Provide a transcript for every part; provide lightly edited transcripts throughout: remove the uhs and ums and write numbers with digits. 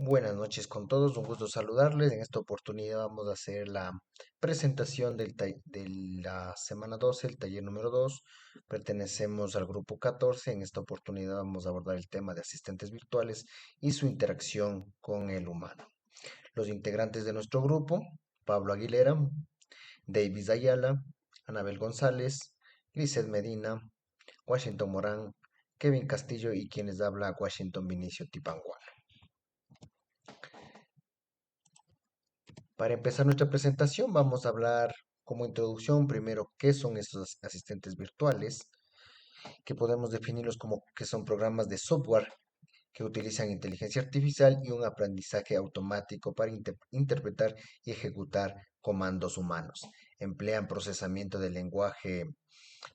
Buenas noches con todos, un gusto saludarles. En esta oportunidad vamos a hacer la presentación de la semana 12, el taller número 2. Pertenecemos al grupo 14. En esta oportunidad vamos a abordar el tema de asistentes virtuales y su interacción con el humano. Los integrantes de nuestro grupo: Pablo Aguilera, Davis Ayala, Anabel González, Lizeth Medina, Washington Morán, Kevin Castillo y quienes habla Washington Vinicio Tipanguano. Para empezar nuestra presentación, vamos a hablar como introducción primero qué son estos asistentes virtuales, que podemos definirlos como que son programas de software que utilizan inteligencia artificial y un aprendizaje automático para interpretar y ejecutar comandos humanos. Emplean procesamiento del lenguaje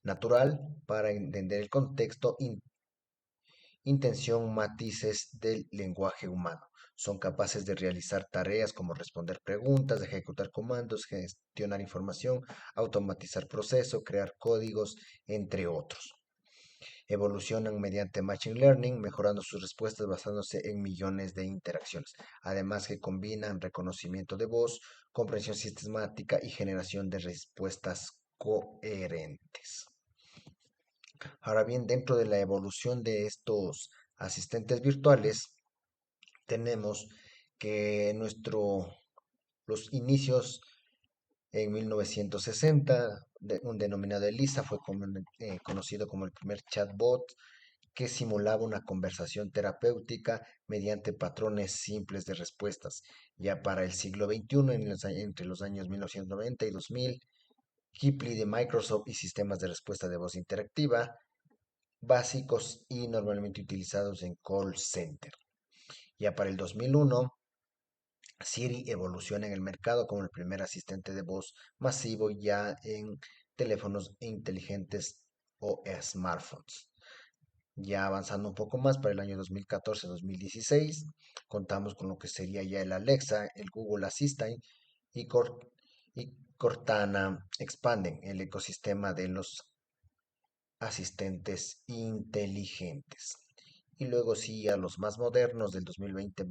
natural para entender el contexto, intención, matices del lenguaje humano. Son capaces de realizar tareas como responder preguntas, ejecutar comandos, gestionar información, automatizar procesos, crear códigos, entre otros. Evolucionan mediante Machine Learning, mejorando sus respuestas basándose en millones de interacciones. Además que combinan reconocimiento de voz, comprensión sistemática y generación de respuestas coherentes. Ahora bien, dentro de la evolución de estos asistentes virtuales, tenemos que los inicios en 1960, un denominado ELIZA fue conocido como el primer chatbot que simulaba una conversación terapéutica mediante patrones simples de respuestas. Ya para el siglo XXI, entre los años 1990 y 2000, Kipli de Microsoft y sistemas de respuesta de voz interactiva básicos y normalmente utilizados en call center. Ya para el 2001, Siri evoluciona en el mercado como el primer asistente de voz masivo ya en teléfonos inteligentes o smartphones. Ya avanzando un poco más para el año 2014-2016, contamos con lo que sería ya el Alexa, el Google Assistant y, Cortana expanden el ecosistema de los asistentes inteligentes. Y luego sí, a los más modernos del 2020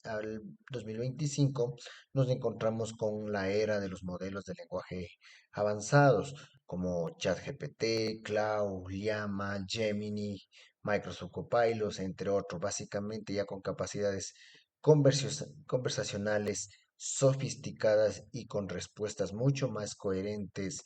al 2025, nos encontramos con la era de los modelos de lenguaje avanzados, como ChatGPT, Cloud, Llama, Gemini, Microsoft Copilot, entre otros, básicamente ya con capacidades conversacionales sofisticadas y con respuestas mucho más coherentes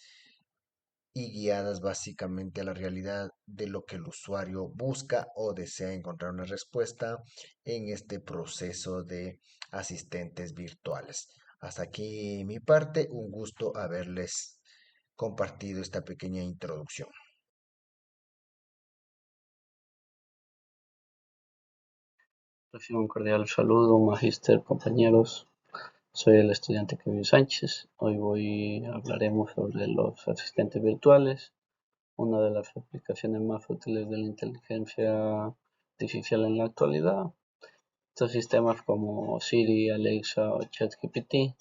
y guiadas básicamente a la realidad de lo que el usuario busca o desea encontrar una respuesta en este proceso de asistentes virtuales. Hasta aquí mi parte, un gusto haberles compartido esta pequeña introducción. Recibo un cordial saludo, magíster, compañeros. Soy el estudiante Kevin Sánchez. Hoy hablaremos sobre los asistentes virtuales, una de las aplicaciones más útiles de la inteligencia artificial en la actualidad. Estos sistemas como Siri, Alexa o ChatGPT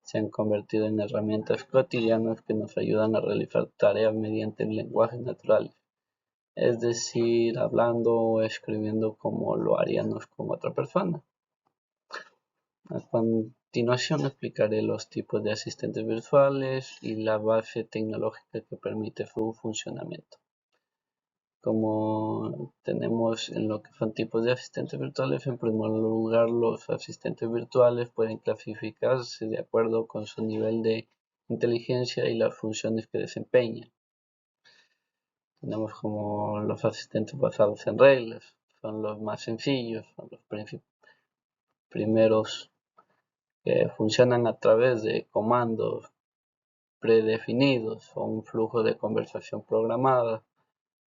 se han convertido en herramientas cotidianas que nos ayudan a realizar tareas mediante lenguajes naturales, es decir, hablando o escribiendo como lo haríamos con otra persona. A continuación explicaré los tipos de asistentes virtuales y la base tecnológica que permite su funcionamiento. Como tenemos en lo que son tipos de asistentes virtuales, en primer lugar, los asistentes virtuales pueden clasificarse de acuerdo con su nivel de inteligencia y las funciones que desempeñan. Tenemos como los asistentes basados en reglas, son los más sencillos, son los primeros que funcionan a través de comandos predefinidos o un flujo de conversación programada.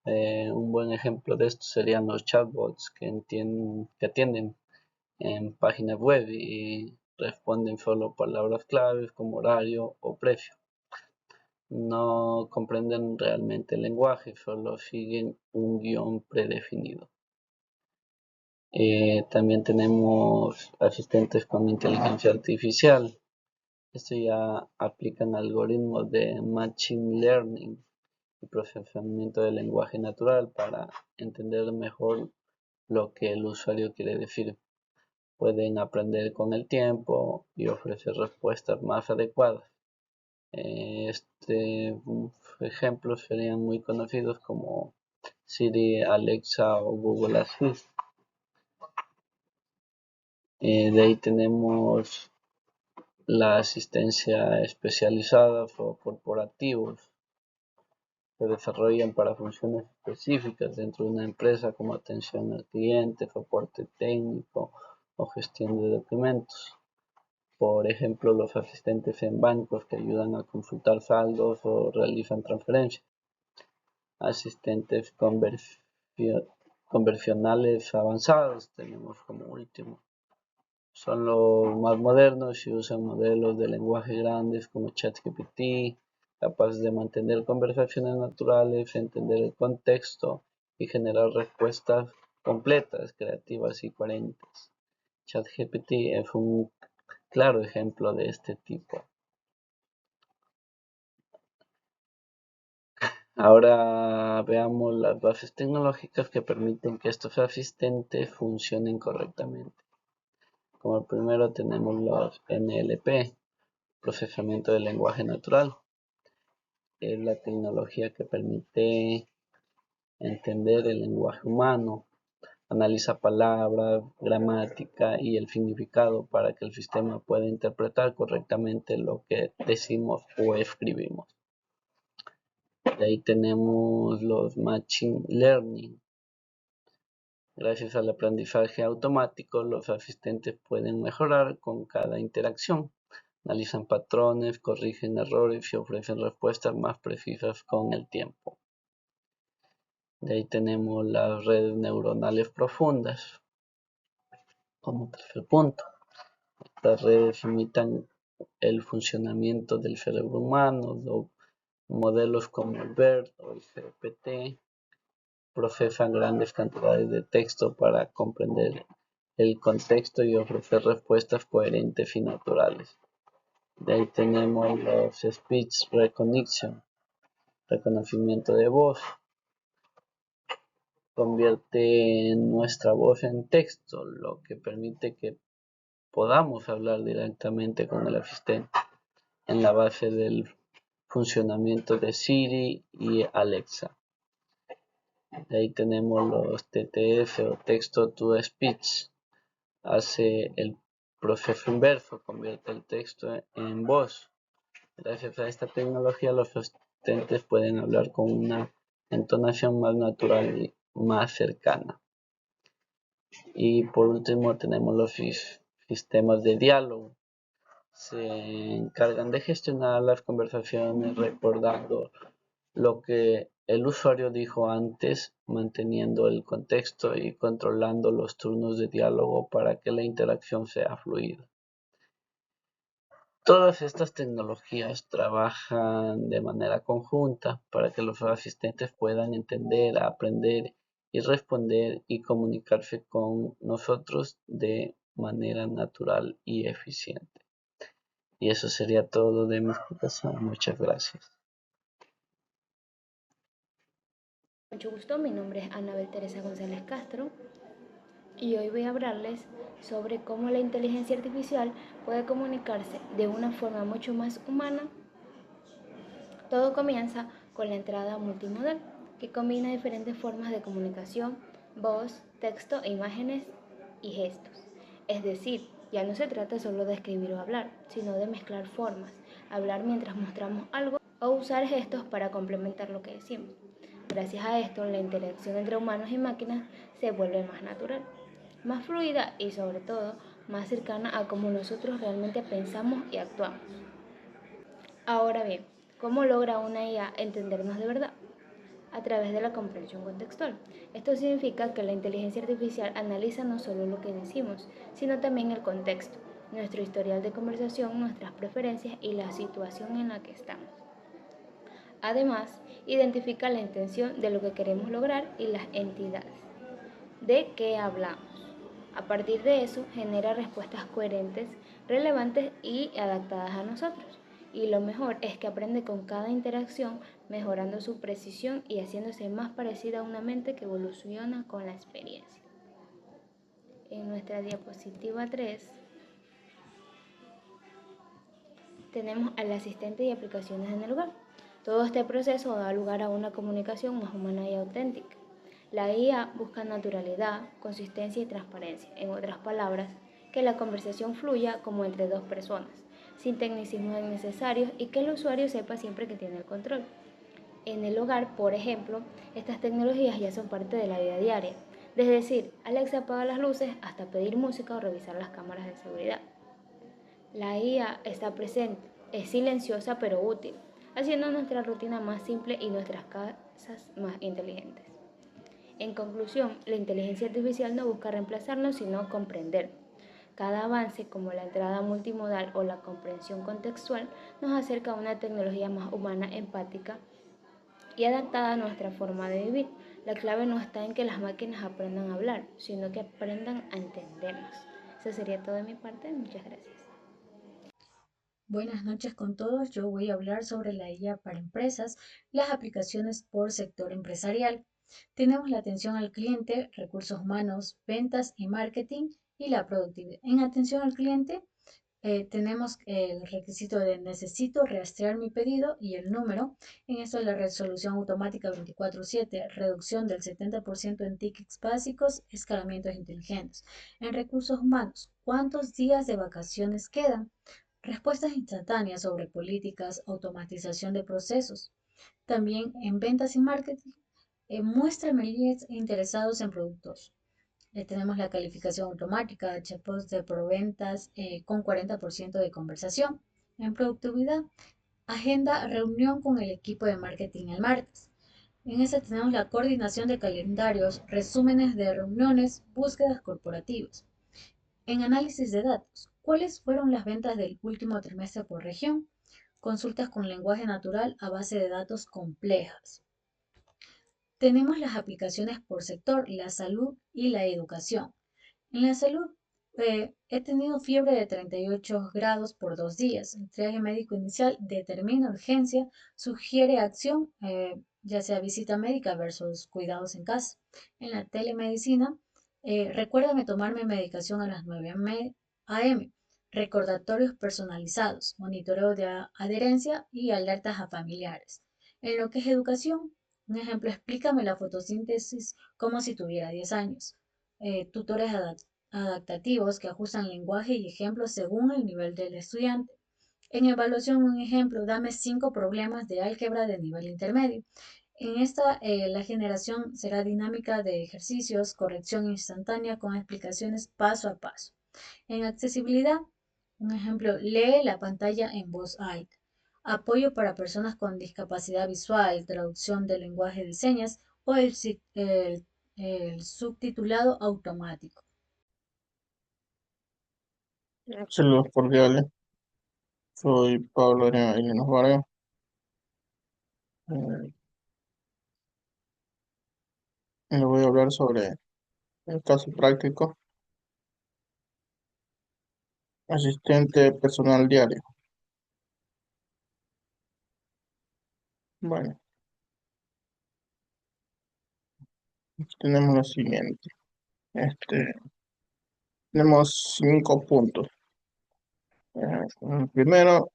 Un buen ejemplo de esto serían los chatbots que atienden en páginas web y responden solo palabras claves como horario o precio. No comprenden realmente el lenguaje, solo siguen un guión predefinido. También tenemos asistentes con inteligencia artificial. Esto ya aplican algoritmos de Machine Learning y procesamiento del lenguaje natural para entender mejor lo que el usuario quiere decir. pueden aprender con el tiempo y ofrecer respuestas más adecuadas. Ejemplos serían muy conocidos como Siri, Alexa o Google Assist. De ahí tenemos la asistencia especializada o corporativos. Se desarrollan para funciones específicas dentro de una empresa como atención al cliente, soporte técnico o gestión de documentos. Por ejemplo, los asistentes en bancos que ayudan a consultar saldos o realizan transferencias. Asistentes conversionales avanzados tenemos como último. Son los más modernos y usan modelos de lenguaje grandes como ChatGPT, capaces de mantener conversaciones naturales, entender el contexto y generar respuestas completas, creativas y coherentes. ChatGPT es un claro ejemplo de este tipo. Ahora veamos las bases tecnológicas que permiten que estos asistentes funcionen correctamente. Como el primero tenemos los NLP, procesamiento del lenguaje natural. Es la tecnología que permite entender el lenguaje humano, analiza palabras, gramática y el significado para que el sistema pueda interpretar correctamente lo que decimos o escribimos. De ahí tenemos los Machine Learning. Gracias al aprendizaje automático, los asistentes pueden mejorar con cada interacción. Analizan patrones, corrigen errores y ofrecen respuestas más precisas con el tiempo. De ahí tenemos las redes neuronales profundas. Como tercer punto, estas redes imitan el funcionamiento del cerebro humano. Modelos como el BERT o el GPT procesan grandes cantidades de texto para comprender el contexto y ofrecer respuestas coherentes y naturales. De ahí tenemos los Speech Recognition, reconocimiento de voz. Convierte nuestra voz en texto, lo que permite que podamos hablar directamente con el asistente en la base del funcionamiento de Siri y Alexa. De ahí tenemos los TTS o Text to Speech. Hace el proceso inverso, convierte el texto en voz. Gracias a esta tecnología, los asistentes pueden hablar con una entonación más natural y más cercana. Y por último tenemos los sistemas de diálogo. Se encargan de gestionar las conversaciones recordando lo que el usuario dijo antes, manteniendo el contexto y controlando los turnos de diálogo para que la interacción sea fluida. Todas estas tecnologías trabajan de manera conjunta para que los asistentes puedan entender, aprender y responder y comunicarse con nosotros de manera natural y eficiente. Y eso sería todo de mi explicación. Muchas gracias. Mucho gusto, mi nombre es Anabel Teresa González Castro y hoy voy a hablarles sobre cómo la inteligencia artificial puede comunicarse de una forma mucho más humana. Todo comienza con la entrada multimodal, que combina diferentes formas de comunicación, voz, texto, imágenes y gestos. Es decir, ya no se trata solo de escribir o hablar, sino de mezclar formas, hablar mientras mostramos algo o usar gestos para complementar lo que decimos. Gracias a esto, la interacción entre humanos y máquinas se vuelve más natural, más fluida y sobre todo más cercana a cómo nosotros realmente pensamos y actuamos. Ahora bien, ¿cómo logra una IA entendernos de verdad? A través de la comprensión contextual. Esto significa que la inteligencia artificial analiza no solo lo que decimos, sino también el contexto, nuestro historial de conversación, nuestras preferencias y la situación en la que estamos. Además, identifica la intención de lo que queremos lograr y las entidades de qué hablamos. A partir de eso, genera respuestas coherentes, relevantes y adaptadas a nosotros. Y lo mejor es que aprende con cada interacción, mejorando su precisión y haciéndose más parecida a una mente que evoluciona con la experiencia. En nuestra diapositiva 3 tenemos al asistente y aplicaciones en el hogar. Todo este proceso da lugar a una comunicación más humana y auténtica. La IA busca naturalidad, consistencia y transparencia. En otras palabras, que la conversación fluya como entre dos personas, sin tecnicismos innecesarios y que el usuario sepa siempre que tiene el control. En el hogar, por ejemplo, estas tecnologías ya son parte de la vida diaria. Es decir, Alexa apaga las luces hasta pedir música o revisar las cámaras de seguridad. La IA está presente, es silenciosa pero útil, haciendo nuestra rutina más simple y nuestras casas más inteligentes. En conclusión, la inteligencia artificial no busca reemplazarnos, sino comprender. Cada avance, como la entrada multimodal o la comprensión contextual, nos acerca a una tecnología más humana, empática y adaptada a nuestra forma de vivir. La clave no está en que las máquinas aprendan a hablar, sino que aprendan a entendernos. Eso sería todo de mi parte. Muchas gracias. Buenas noches con todos. Yo voy a hablar sobre la IA para empresas, las aplicaciones por sector empresarial. Tenemos la atención al cliente, recursos humanos, ventas y marketing y la productividad. En atención al cliente tenemos el requisito de necesito rastrear mi pedido y el número. En esto la resolución automática 24/7, reducción del 70% en tickets básicos, escalamientos inteligentes. En recursos humanos, ¿cuántos días de vacaciones quedan? Respuestas instantáneas sobre políticas, automatización de procesos. También en ventas y marketing, muéstrame leads interesados en productos. Tenemos la calificación automática, chatbots de proventas con 40% de conversación. En productividad, agenda reunión con el equipo de marketing el martes. En esta tenemos la coordinación de calendarios, resúmenes de reuniones, búsquedas corporativas. En análisis de datos, ¿cuáles fueron las ventas del último trimestre por región? Consultas con lenguaje natural a base de datos complejas. Tenemos las aplicaciones por sector, la salud y la educación. En la salud, he tenido fiebre de 38 grados por 2 días. El triaje médico inicial determina urgencia, sugiere acción, ya sea visita médica versus cuidados en casa. En la telemedicina, recuérdame tomarme medicación a las 9 a.m. Recordatorios personalizados, monitoreo de adherencia y alertas a familiares. En lo que es educación, un ejemplo, explícame la fotosíntesis como si tuviera 10 años. Tutores adaptativos que ajustan lenguaje y ejemplos según el nivel del estudiante. En evaluación, un ejemplo, dame 5 problemas de álgebra de nivel intermedio. En esta, la generación será dinámica de ejercicios, corrección instantánea con explicaciones paso a paso. En accesibilidad, un ejemplo, lee la pantalla en voz alta. Apoyo para personas con discapacidad visual, traducción de lenguaje de señas o el subtitulado automático. Saludos cordiales, soy Pablo Adrián Llanos Vargas. Eh, Les voy a hablar sobre el caso práctico, asistente personal diario. Bueno, tenemos lo siguiente. Tenemos 5 puntos. Primero,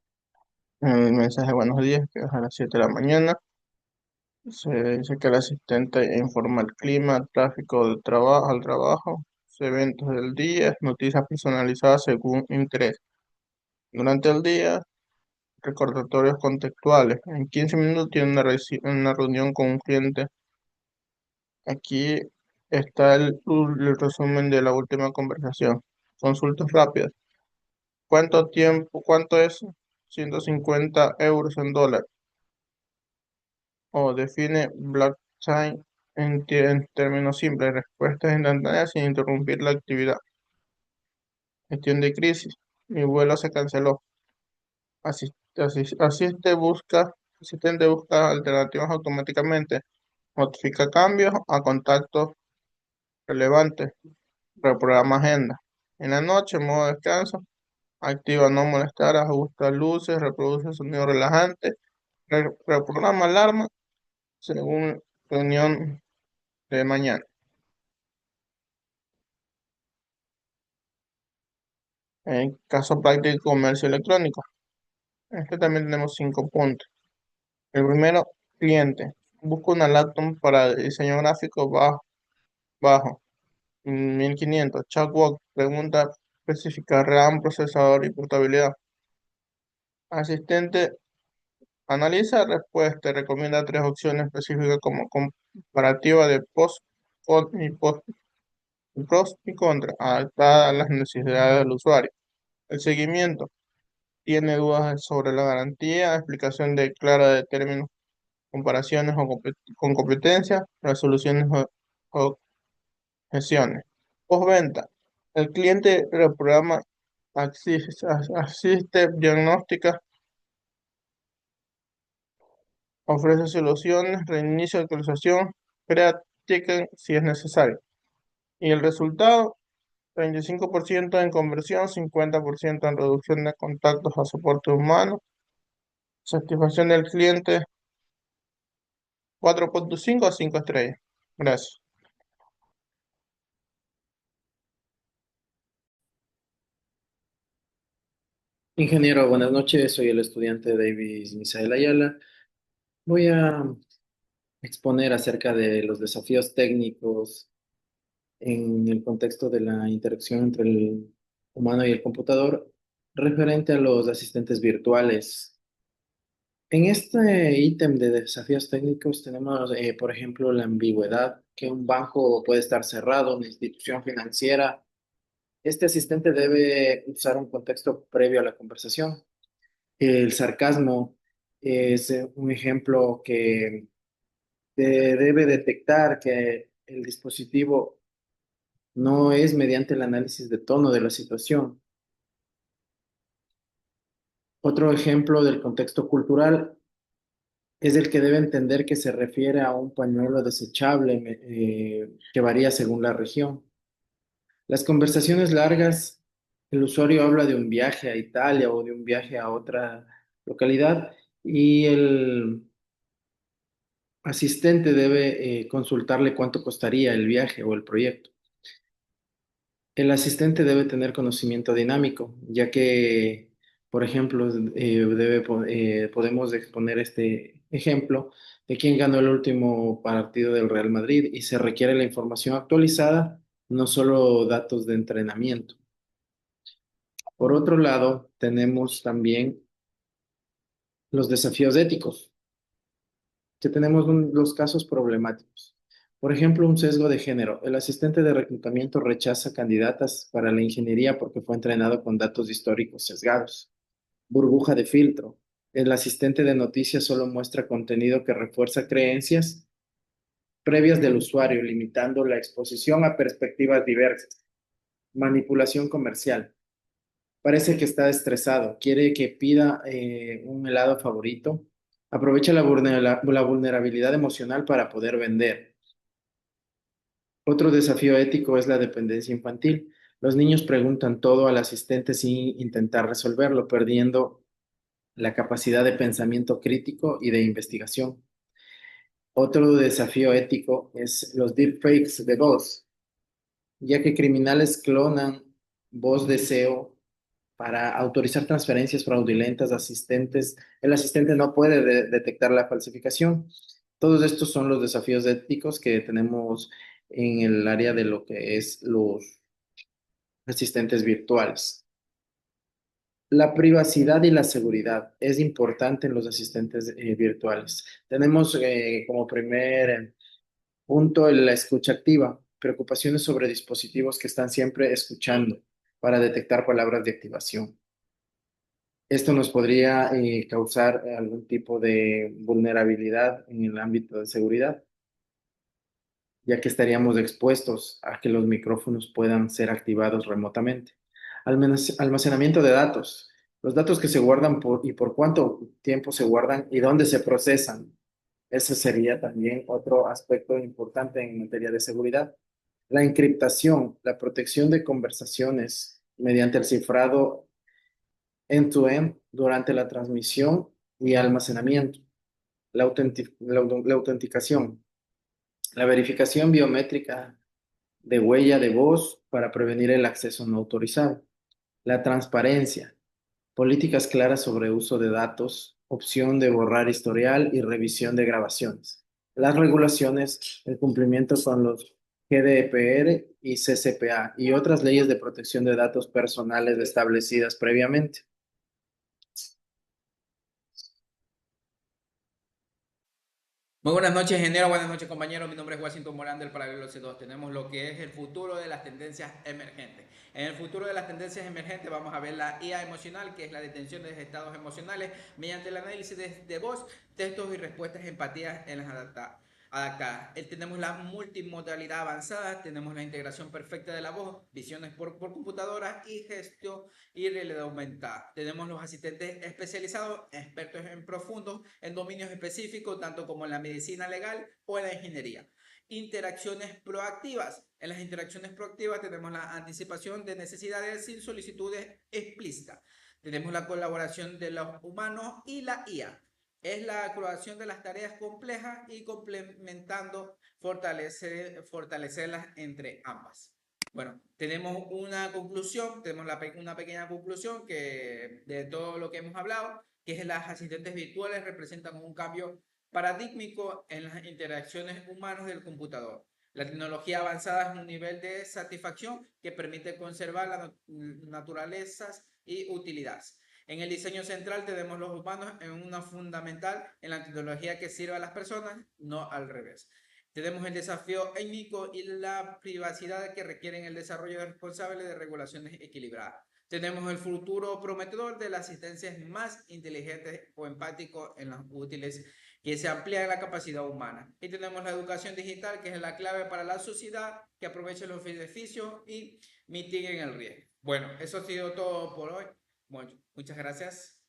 el mensaje buenos días, que es a las 7 de la mañana. Se dice que el asistente informa el clima, tráfico del trabajo al trabajo, eventos del día, noticias personalizadas según interés. Durante el día, recordatorios contextuales. En 15 minutos tiene una reunión con un cliente. Aquí está el resumen de la última conversación. Consultas rápidas. ¿Cuánto tiempo? ¿Cuánto es 150 euros en dólares? O define blockchain en términos simples. Respuestas instantáneas sin interrumpir la actividad. Gestión de crisis. Mi vuelo se canceló. Asistente busca alternativas automáticamente. Notifica cambios a contactos relevantes. Reprograma agenda. En la noche, modo descanso. Activa no molestar, ajusta luces, reproduce sonido relajante. Reprograma alarma según reunión de mañana. En caso práctico, comercio electrónico. Este también tenemos 5 puntos. El primero, cliente. Busca una laptop para diseño gráfico bajo 1500. Chatbot pregunta especificar RAM, procesador y portabilidad. Asistente analiza respuesta y recomienda 3 opciones específicas como comparativa de pros y contras, adaptada a las necesidades del usuario. El seguimiento. Tiene dudas sobre la garantía, explicación clara de términos, comparaciones con competencias, resoluciones o objeciones. Postventa. El cliente reprograma, asiste, diagnóstica, ofrece soluciones, reinicio, actualización, crea ticket si es necesario. Y el resultado, 35% en conversión, 50% en reducción de contactos a soporte humano, satisfacción del cliente, 4.5 a 5 estrellas. Gracias. Ingeniero, buenas noches. Soy el estudiante Davis Misael Ayala. Voy a exponer acerca de los desafíos técnicos en el contexto de la interacción entre el humano y el computador referente a los asistentes virtuales. En este ítem de desafíos técnicos tenemos, por ejemplo, la ambigüedad, que un banco puede estar cerrado, una institución financiera. Este asistente debe usar un contexto previo a la conversación. El sarcasmo es un ejemplo que debe detectar que el dispositivo no es mediante el análisis de tono de la situación. Otro ejemplo del contexto cultural es el que debe entender que se refiere a un pañuelo desechable que varía según la región. Las conversaciones largas, el usuario habla de un viaje a Italia o de un viaje a otra localidad y el asistente debe consultarle cuánto costaría el viaje o el proyecto. El asistente debe tener conocimiento dinámico, ya que, por ejemplo, podemos exponer este ejemplo de quién ganó el último partido del Real Madrid y se requiere la información actualizada, no solo datos de entrenamiento. Por otro lado, tenemos también los desafíos éticos, que tenemos los casos problemáticos. Por ejemplo, un sesgo de género. El asistente de reclutamiento rechaza candidatas para la ingeniería porque fue entrenado con datos históricos sesgados. Burbuja de filtro. El asistente de noticias solo muestra contenido que refuerza creencias previas del usuario, limitando la exposición a perspectivas diversas. Manipulación comercial. Parece que está estresado, quiere que pida un helado favorito. Aprovecha la vulnerabilidad emocional para poder vender. Otro desafío ético es la dependencia infantil. Los niños preguntan todo al asistente sin intentar resolverlo, perdiendo la capacidad de pensamiento crítico y de investigación. Otro desafío ético es los deepfakes de voz, ya que criminales clonan voz de SEO para autorizar transferencias fraudulentas a asistentes. El asistente no puede detectar la falsificación. Todos estos son los desafíos éticos que tenemos en el área de lo que es los asistentes virtuales. La privacidad y la seguridad es importante en los asistentes virtuales. Tenemos como primer punto la escucha activa, preocupaciones sobre dispositivos que están siempre escuchando para detectar palabras de activación. Esto nos podría causar algún tipo de vulnerabilidad en el ámbito de seguridad, ya que estaríamos expuestos a que los micrófonos puedan ser activados remotamente. Almacenamiento de datos. Los datos que se guardan y por cuánto tiempo se guardan y dónde se procesan. Ese sería también otro aspecto importante en materia de seguridad. La encriptación, la protección de conversaciones mediante el cifrado end-to-end durante la transmisión y almacenamiento, la autenticación, la verificación biométrica de huella de voz para prevenir el acceso no autorizado. La transparencia, políticas claras sobre uso de datos, opción de borrar historial y revisión de grabaciones. Las regulaciones, el cumplimiento con los GDPR y CCPA y otras leyes de protección de datos personales establecidas previamente. Muy buenas noches, ingeniero. Buenas noches, compañeros. Mi nombre es Washington Morán del Paralelo C2. Tenemos lo que es el futuro de las tendencias emergentes. En el futuro de las tendencias emergentes vamos a ver la IA emocional, que es la detención de estados emocionales mediante el análisis de voz, textos y respuestas empatías en las adaptadas. Tenemos la multimodalidad avanzada, tenemos la integración perfecta de la voz, visiones por computadora y gestión y realidad aumentada. Tenemos los asistentes especializados, expertos en profundos, en dominios específicos, tanto como en la medicina legal o en la ingeniería. Interacciones proactivas. En las interacciones proactivas tenemos la anticipación de necesidades sin solicitudes explícitas. Tenemos la colaboración de los humanos y la IA. Es la colaboración de las tareas complejas y complementando, fortalecerlas entre ambas. Bueno, tenemos una conclusión, tenemos una pequeña conclusión que de todo lo que hemos hablado, que es las asistentes virtuales representan un cambio paradigmático en las interacciones humanas del computador. La tecnología avanzada es un nivel de satisfacción que permite conservar las naturalezas y utilidades. En el diseño central tenemos los humanos en una fundamental en la tecnología que sirve a las personas, no al revés. Tenemos el desafío étnico y la privacidad que requieren el desarrollo responsable de regulaciones equilibradas. Tenemos el futuro prometedor de las asistencias más inteligentes o empáticos en los útiles que se amplía la capacidad humana. Y tenemos la educación digital, que es la clave para la sociedad, que aproveche los beneficios y mitiguen el riesgo. Bueno, eso ha sido todo por hoy. Bueno, muchas gracias.